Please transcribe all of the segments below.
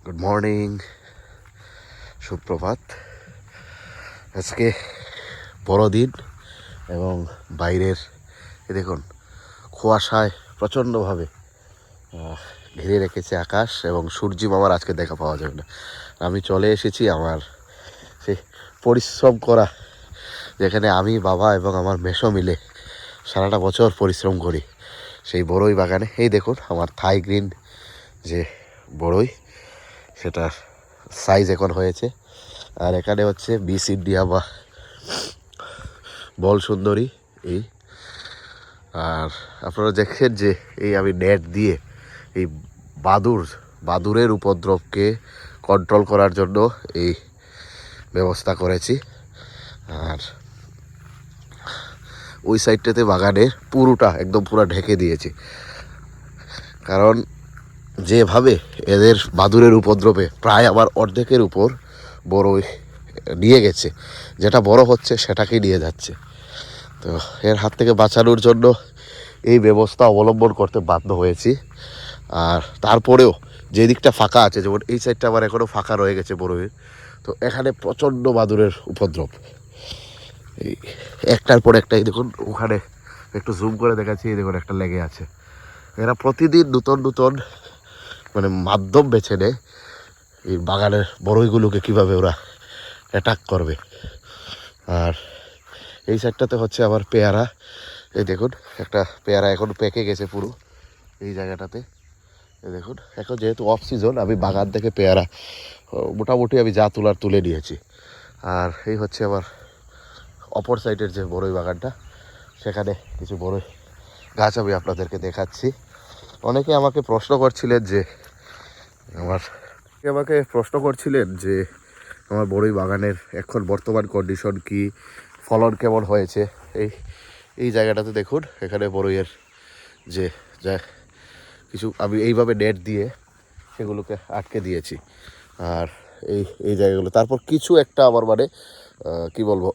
Good morning, সুপ্রভাত। আজকে বড়দিন এবং বাইরের দেখুন কুয়াশায় প্রচণ্ডভাবে ঘিরে রেখেছে আকাশ এবং সূর্য মামার আজকে দেখা পাওয়া যাবে না। আমি চলে এসেছি আমার সেই পরিশ্রম করা, যেখানে আমি, বাবা এবং আমার মেসো মিলে সারাটা বছর পরিশ্রম করি, সেই বড়ই বাগানে। এই দেখুন আমার থাই গ্রিন যে বড়ই, সেটার সাইজ এখন হয়েছে। আর এখানে হচ্ছে বিস ইন্ডিয়া বা বল সুন্দরী। এই আর আপনারা দেখেন যে এই আমি নেট দিয়ে এই বাদুরের উপদ্রবকে কন্ট্রোল করার জন্য এই ব্যবস্থা করেছি। আর ওই সাইডটাতে বাগানের পুরোটা একদম পুরো ঢেকে দিয়েছি, কারণ যেভাবে এদের বাদুরের উপদ্রবে প্রায় আবার অর্ধেকের উপর বড়ই নিয়ে গেছে, যেটা বড় হচ্ছে সেটাকেই নিয়ে যাচ্ছে। তো এর হাত থেকে বাঁচানোর জন্য এই ব্যবস্থা অবলম্বন করতে বাধ্য হয়েছি। আর তারপরেও যে দিকটা ফাঁকা আছে, যেমন এই সাইডটা আবার এখনও ফাঁকা রয়ে গেছে বড়ইয়ের, তো এখানে প্রচণ্ড বাদুরের উপদ্রব, এই একটার পর একটাই। দেখুন ওখানে একটু জুম করে দেখাচ্ছি, এই দেখুন একটা লেগে আছে। এরা প্রতিদিন নতুন নতুন মাধ্যম বেছে নেয় এই বাগানের বড়ইগুলোকে কীভাবে ওরা অ্যাটাক করবে। আর এই সাইডটাতে হচ্ছে আবার পেয়ারা। এই দেখুন একটা পেয়ারা এখন পেকে গেছে পুরো এই জায়গাটাতে। এই দেখুন এখন যেহেতু অফ সিজন, আমি বাগান থেকে পেয়ারা মোটামুটি আমি যা তোলার তুলে নিয়েছি। আর এই হচ্ছে আমার অপর সাইডের যে বড়ই বাগানটা, সেখানে কিছু বড়ই গাছ আমি আপনাদেরকে দেখাচ্ছি। অনেকে আমাকে প্রশ্ন করছিলেন যে আমার বড়ই বাগানের এখন বর্তমান কন্ডিশন কি, ফলন কেমন হয়েছে। এই জায়গাটাতে দেখুন, এখানে বড়ইয়ের যে কিছু আমি এইভাবে নেট দিয়ে সেগুলোকে আটকে দিয়েছি। আর এই জায়গাগুলো তারপর কিছু একটা আমার কি বলবো,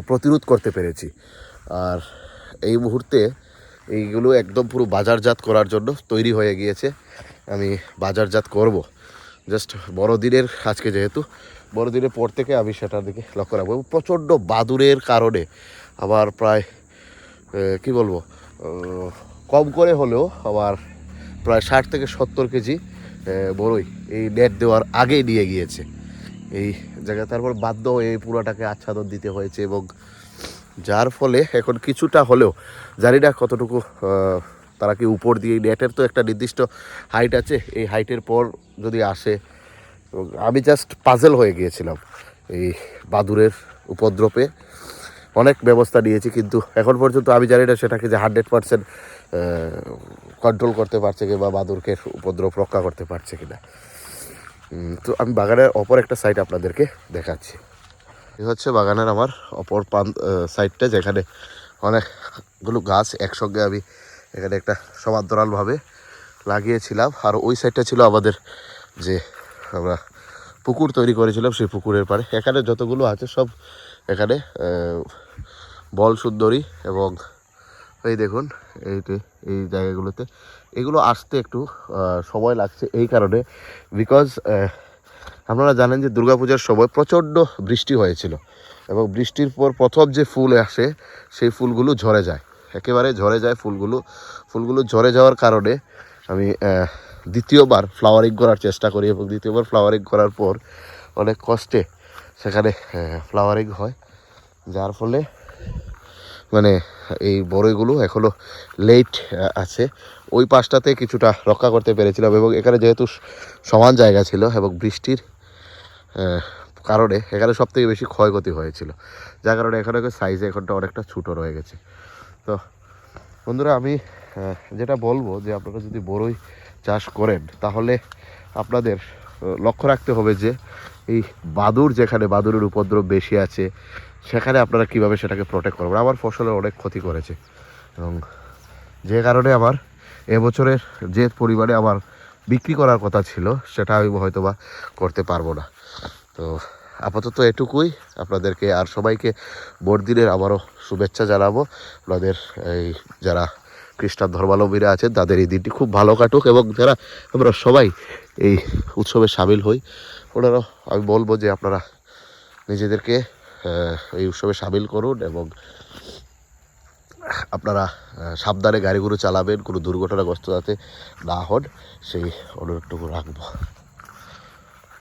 প্রতিরোধ করতে পেরেছি। আর এই মুহূর্তে এইগুলো একদম পুরো বাজারজাত করার জন্য তৈরি হয়ে গিয়েছে। আমি বাজারজাত করব জাস্ট বড়দিনের, আজকে যেহেতু বড়দিনের পর থেকে আমি সেটার দিকে লক্ষ্য রাখবো। প্রচণ্ড বাদুরের কারণে আবার প্রায় কি বলবো, কম করে হলেও আবার প্রায় 60 থেকে 70 কেজি বড়ই এই নেট দেওয়ার আগেই নিয়ে গিয়েছে এই জায়গায়। তারপর বাধ্য হয়ে এই পুরোটাকে আচ্ছাদন দিতে হয়েছে, এবং যার ফলে এখন কিছুটা হলেও, জানি না কতটুকু তারা কি উপর দিয়ে, নেটের তো একটা নির্দিষ্ট হাইট আছে, এই হাইটের পর যদি আসে। আমি জাস্ট পাজেল হয়ে গিয়েছিলাম এই বাদুরের উপদ্রবে। অনেক ব্যবস্থা নিয়েছি, কিন্তু এখন পর্যন্ত আমি জানি না সেটাকে যে 100% কন্ট্রোল করতে পারছে কি, বা বাদুরকে উপদ্রব রক্ষা করতে পারছে কিনা। তো আমি বাগানের অপর একটা সাইড আপনাদেরকে দেখাচ্ছি। এই হচ্ছে বাগানের আমার অপর সাইডটা, যেখানে অনেকগুলো গাছ একসঙ্গে আমি এখানে একটা সমান্তরালভাবে লাগিয়েছিলাম। আর ওই সাইডটা ছিল আমাদের যে আমরা পুকুর তৈরি করেছিলাম, সেই পুকুরের পাড়ে। এখানে যতগুলো আছে সব এখানে বল সুন্দরী। এবং এই দেখুন এই জায়গাগুলোতে এগুলো আসতে একটু সময় লাগছে, এই কারণে বিকজ আপনারা জানেন যে দুর্গাপূজার সময় প্রচণ্ড বৃষ্টি হয়েছিল, এবং বৃষ্টির পর প্রথম যে ফুল আসে সেই ফুলগুলো ঝরে যায়, একেবারে ঝরে যায় ফুলগুলো ঝরে যাওয়ার কারণে আমি দ্বিতীয়বার ফ্লাওয়ারিং করার চেষ্টা করি, এবং দ্বিতীয়বার ফ্লাওয়ারিং করার পর অনেক কষ্টে সেখানে ফ্লাওয়ারিং হয়, যার ফলে এই বড়ইগুলো এখনও লেট আছে। ওই পাশটাতে কিছুটা রক্ষা করতে পেরেছিলাম, এবং এখানে যেহেতু সমান জায়গা ছিল এবং বৃষ্টির কারণে এখানে সবথেকে বেশি ক্ষয়ক্ষতি হয়েছিল, যার কারণে এখানে সাইজে এখনটা অনেকটা ছোটো রয়ে গেছে। তো বন্ধুরা, আমি যেটা বলবো যে আপনারা যদি বড়ই চাষ করেন, তাহলে আপনাদের লক্ষ্য রাখতে হবে যে এই যেখানে বাদুরের উপদ্রব বেশি আছে, সেখানে আপনারা কিভাবে সেটাকে প্রোটেক্ট করবেন। আমার ফসলের অনেক ক্ষতি করেছে, এবং যে কারণে আমার এবছরের যে পরিমাণে আমার বিক্রি করার কথা ছিল, সেটা আমি হয়তোবা করতে পারবো না। তো আপাতত এটুকুই আপনাদেরকে, আর সবাইকে বড়দিনের আবারও শুভেচ্ছা জানাবো। আপনাদের এই যারা খ্রিস্টান ধর্মাবলম্বীরা আছেন তাদের এই দিনটি খুব ভালো কাটুক, এবং যারা আমরা সবাই এই উৎসবে সামিল হই ওনারাও আমি বলবো যে আপনারা নিজেদেরকে এই উৎসবে সামিল করুন এবং আপনারা সাবধানে গাড়িগুলো চালাবেন, কোনো দুর্ঘটনাগ্রস্ত যাতে না হন সেই অনুরোধটুকু রাখবো।